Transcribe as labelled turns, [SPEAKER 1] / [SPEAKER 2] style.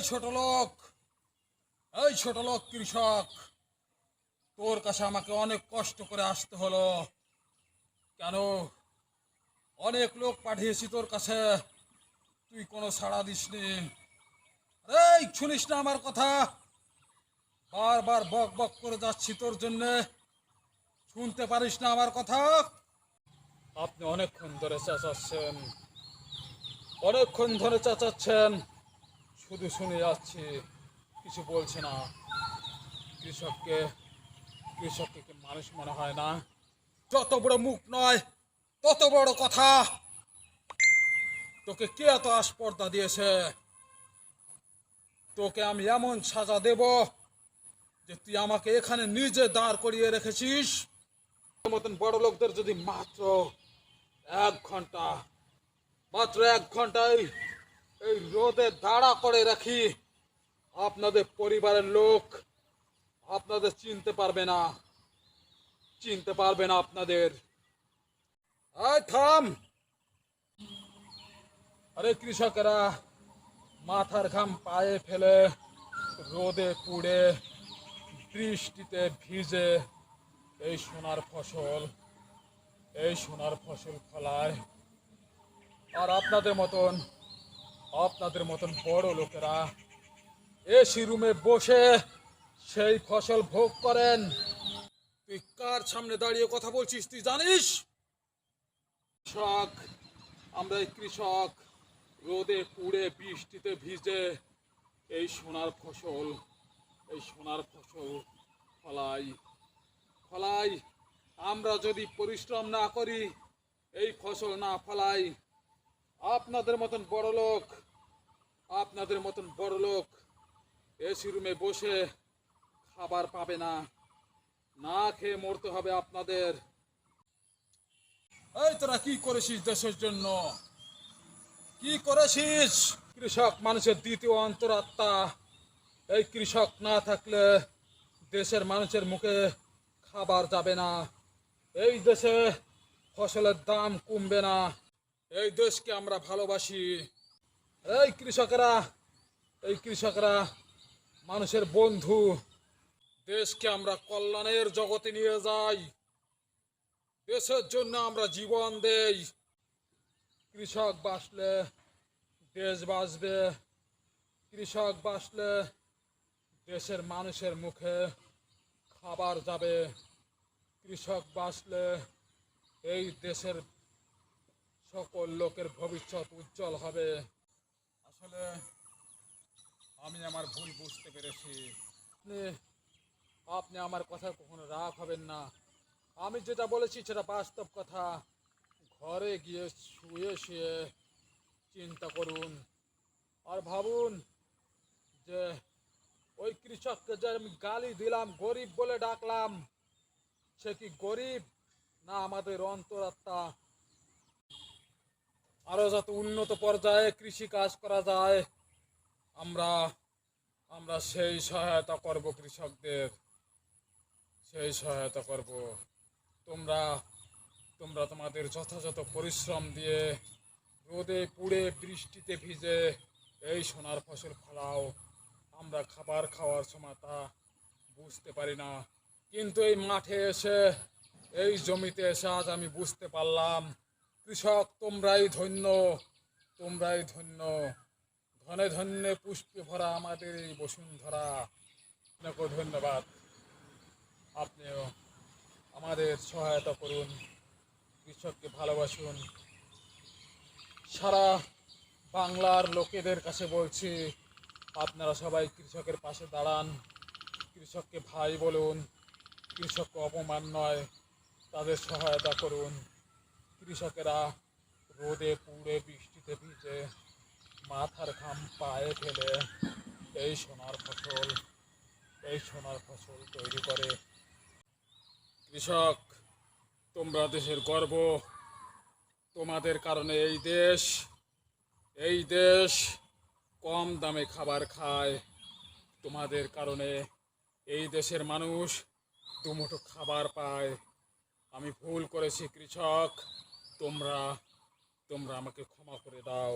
[SPEAKER 1] ছোট লোক, এই ছোট লোক কৃষক, তোর কাছে আমাকে অনেক কষ্ট করে আসতে হলো। কেন? অনেক লোক পাঠিয়েছি তোর কাছে, তুই কোনো সাড়া দিসনি। এই শুনিস না আমার কথা? বারবার বক বক করে যাচ্ছি তোর জন্যে, শুনতে পারিস না আমার কথা? আপনি অনেকক্ষণ ধরে চেঁচাচ্ছেন, অনেকক্ষণ ধরে চেঁচাচ্ছেন, শুধু শুনে যাচ্ছি, কিছু বলছে না। কৃষককে কৃষককে কি মানুষ মনে হয় না? যত বড় মুখ নয় তত বড় কথা। তোকে কে এত আস্পর্ধা দিয়েছে? তোকে আমি এমন সাজা দেব যে তুই আমাকে এখানে নিজে দাঁড় করিয়ে রেখেছিস। তোর মতন বড় লোকদের যদি মাত্র 1 ঘন্টা, মাত্র 1 ঘন্টায় এই রোদে দাঁড়া করে রাখি, আপনাদের পরিবারের লোক আপনাদের চিনতে পারবে না, চিনতে পারবে না আপনাদের। আয় থাম! আরে কৃষকেরা মাথার ঘাম পায়ে ফেলে, রোদে পুড়ে, বৃষ্টিতে ভিজে এই সোনার ফসল, এই সোনার ফসল ফলায়। আর আপনাদের মতন বড় লোকেরা এসি রুমে বসে সেই ফসল ভোগ করেন। তুই কার সামনে দাঁড়িয়ে কথা বলছিস তুই জানিস? কৃষক, আমরা এই কৃষক, রোদে পুড়ে বৃষ্টিতে ভিজে এই সোনার ফসল, এই সোনার ফসল ফলাই ফলাই। আমরা যদি পরিশ্রম না করি, এই ফসল না ফলাই, আপনাদের মতন বড় লোক এসি রুমে বসে খাবার পাবে না, না খেয়ে মরতে হবে আপনাদের। এই তোরা কি করেছিস দেশের জন্য? কি করেছিস? কৃষক মানুষের দ্বিতীয় অন্তরাত্মা। এই কৃষক না থাকলে দেশের মানুষের মুখে খাবার যাবে না, এই দেশে ফসলের দাম কমবে না। এই দেশকে আমরা ভালোবাসি। এই কৃষকেরা, এই কৃষকরা মানুষের বন্ধু। দেশকে আমরা কল্যাণের জগতে নিয়ে যাই, দেশের জন্য আমরা জীবন দেই। কৃষক বাঁচলে দেশ বাঁচবে, কৃষক বাঁচলে দেশের মানুষের মুখে খাবার যাবে, কৃষক বাঁচলে এই দেশের সকল লোকের ভবিষ্যৎ উজ্জ্বল হবে। আসলে আমি আমার ভুল বুঝতে পেরেছি। আপনি আমার কথা কখনো রাগ হবেন না। আমি যেটা বলেছি সেটা বাস্তব কথা। ঘরে গিয়ে শুয়ে শুয়ে চিন্তা করুন আর ভাবুন যে ওই কৃষককে যে আমি গালি দিলাম, গরিব বলে ডাকলাম, সে কি গরিব না আমাদের অন্তরাত্মা? আরো যত উন্নত পর্যায়ে কৃষি কাজ করা যায়, আমরা আমরা সেই সহায়তা করব, কৃষকদের সেই সহায়তা করব। তোমরা তোমরা তোমাদের যথাযথ পরিশ্রম দিয়ে রোদে পুড়ে বৃষ্টিতে ভিজে এই সোনার ফসল ফলাও। আমরা খাবার খাওয়ার সময় তা বুঝতে পারি না, কিন্তু এই মাঠে এসে, এই জমিতে এসে আজ আমি বুঝতে পারলাম, কৃষক তোমরাই ধন্য, তোমরাই ধন্য। ধনে ধন্যে পুষ্পে ভরা আমাদের এই বসুন্ধরা। আপনাকেও ধন্যবাদ। আপনিও আমাদের সহায়তা করুন, কৃষককে ভালোবাসুন। সারা বাংলার লোকেদের কাছে বলছি, আপনারা সবাই কৃষকের পাশে দাঁড়ান, কৃষককে ভাই বলুন, কৃষককে অপমান নয়, তাদের সহায়তা করুন। কৃষকেরা রোদে পুড়ে বৃষ্টিতে ভিজে মাথার ঘাম পায়ে ফেলে এই সোনার ফসল তৈরি করে। কৃষক, তোমরা দেশের গর্ব। তোমাদের কারণে এই দেশ কম দামে খাবার খায়। তোমাদের কারণে এই দেশের মানুষ দুমুঠো খাবার পায়। আমি ভুল করেছি কৃষক, তোমরা তোমরা আমাকে ক্ষমা করে দাও।